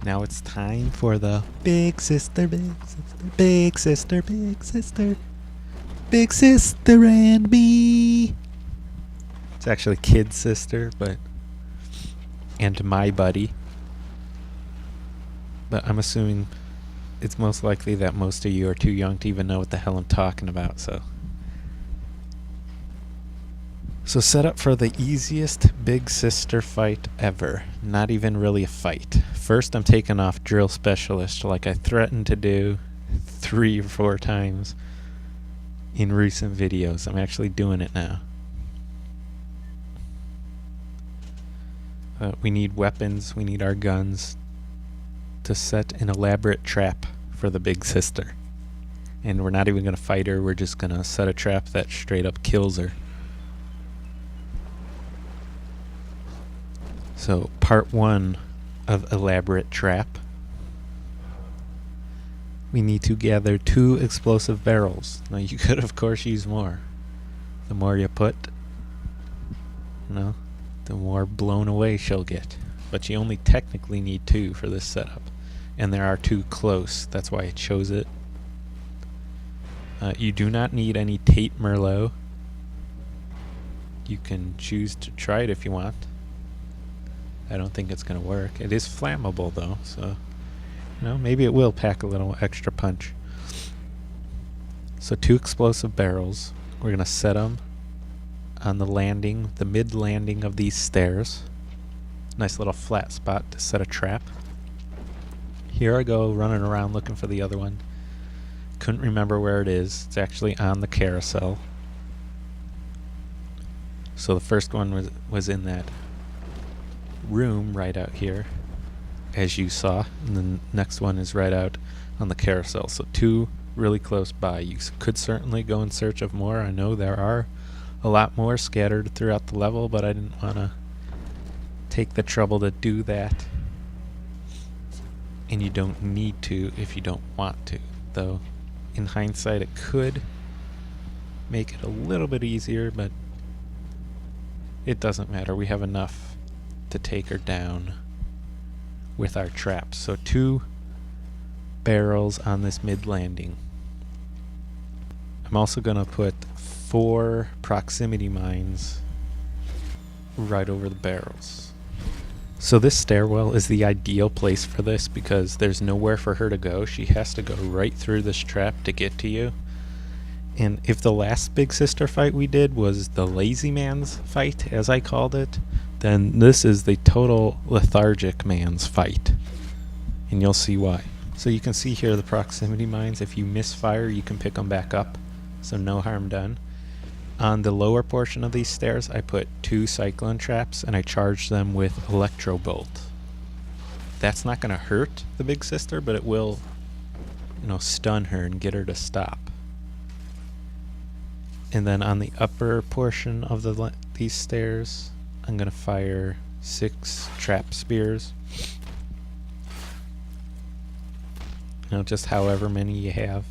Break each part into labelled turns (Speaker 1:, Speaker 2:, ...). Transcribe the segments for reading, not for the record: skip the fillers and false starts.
Speaker 1: Now it's time for the big sister, big sister, big sister, big sister, big sister and me. It's actually kid sister, and my buddy. But I'm assuming it's most likely that most of you are too young to even know what the hell I'm talking about, so set up for the easiest big sister fight ever. Not even really a fight. First, I'm taking off drill specialist like I threatened to do 3 or 4 times in recent videos. I'm actually doing it now. We need weapons, we need our guns to set an elaborate trap for the big sister. And we're not even going to fight her, we're just going to set a trap that straight up kills her. So, part 1 of elaborate trap. We need to gather 2 explosive barrels. Now you could of course use more. The more you put, the more blown away she'll get. But you only technically need 2 for this setup. And there are 2 close, that's why I chose it. You do not need any Tate Merlot. You can choose to try it if you want. I don't think it's going to work. It is flammable though, so maybe it will pack a little extra punch. So 2 explosive barrels. We're going to set them on the landing, the mid landing of these stairs. Nice little flat spot to set a trap. Here I go running around looking for the other one. Couldn't remember where it is. It's actually on the carousel. So the first one was in that room right out here, as you saw, and the next one is right out on the carousel. So 2 really close by. You could certainly go in search of more. I know there are a lot more scattered throughout the level, but I didn't want to take the trouble to do that. And you don't need to if you don't want to, though in hindsight it could make it a little bit easier, but it doesn't matter. We have enough to take her down with our traps. So 2 barrels on this mid landing. I'm also going to put 4 proximity mines right over the barrels. So this stairwell is the ideal place for this because there's nowhere for her to go. She has to go right through this trap to get to you. And if the last big sister fight we did was the lazy man's fight, as I called it, then this is the total lethargic man's fight. And you'll see why. So you can see here the proximity mines. If you misfire, you can pick them back up. So no harm done. On the lower portion of these stairs, I put 2 cyclone traps and I charged them with electro bolt. That's not going to hurt the big sister, but it will, stun her and get her to stop. And then on the upper portion of these stairs, I'm going to fire 6 trap spears. Just however many you have.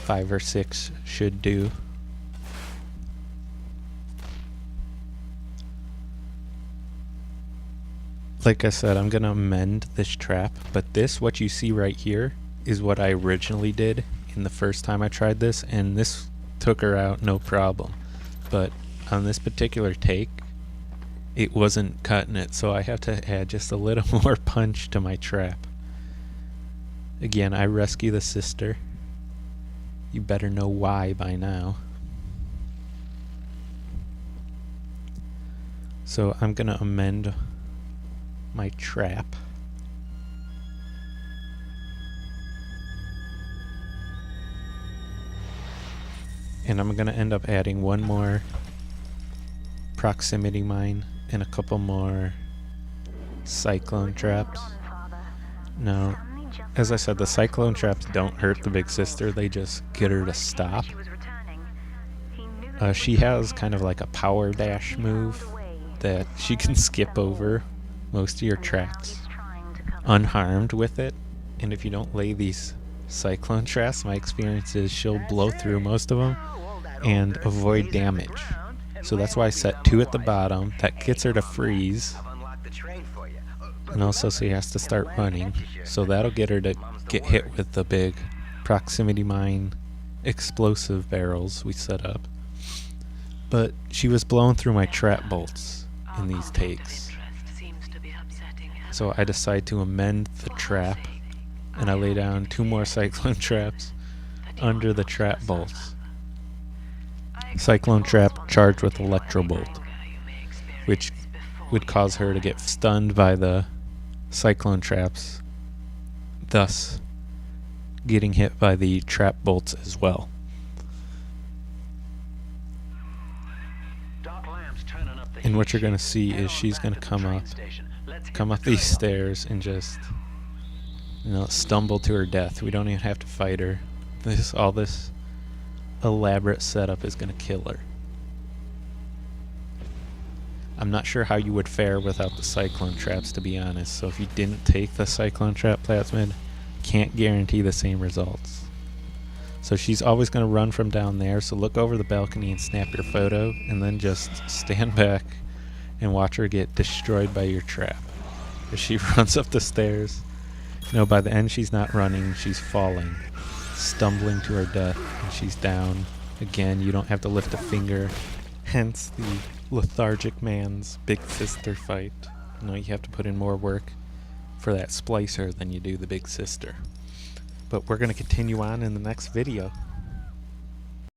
Speaker 1: 5 or 6 should do. Like I said, I'm going to amend this trap, but what you see right here, is what I originally did in the first time I tried this, and this took her out no problem. But on this particular take, it wasn't cutting it, so I have to add just a little more punch to my trap. Again, I rescue the sister. You better know why by now. So I'm going to amend my trap. And I'm going to end up adding 1 more proximity mine and a couple more cyclone traps. Now, as I said, the cyclone traps don't hurt the big sister, they just get her to stop. She has kind of like a power dash move that she can skip over most of your tracks unharmed with it. And if you don't lay these cyclone traps, my experience is she'll blow through most of them and avoid damage. So that's why I set 2 at the bottom. That gets her to freeze. And also she has to start running, so that'll get her to get hit with the big proximity mine explosive barrels we set up. But she was blown through my trap bolts in these takes. So I decide to amend the trap, and I lay down 2 more cyclone traps under the trap bolts. Cyclone trap charged with electro bolt, which would cause her to get stunned by the cyclone traps, thus getting hit by the trap bolts as well. And what you're going to see is she's going to come up these stairs and just, stumble to her death. We don't even have to fight her. All this elaborate setup is going to kill her. I'm not sure how you would fare without the cyclone traps, to be honest. So if you didn't take the cyclone trap plasmid, can't guarantee the same results. So she's always going to run from down there, so look over the balcony and snap your photo, and then just stand back and watch her get destroyed by your trap. As she runs up the stairs, by the end she's not running, she's falling, stumbling to her death, and she's down. Again, you don't have to lift a finger, hence the lethargic man's big sister fight. You have to put in more work for that splicer than you do the big sister. But we're going to continue on in the next video.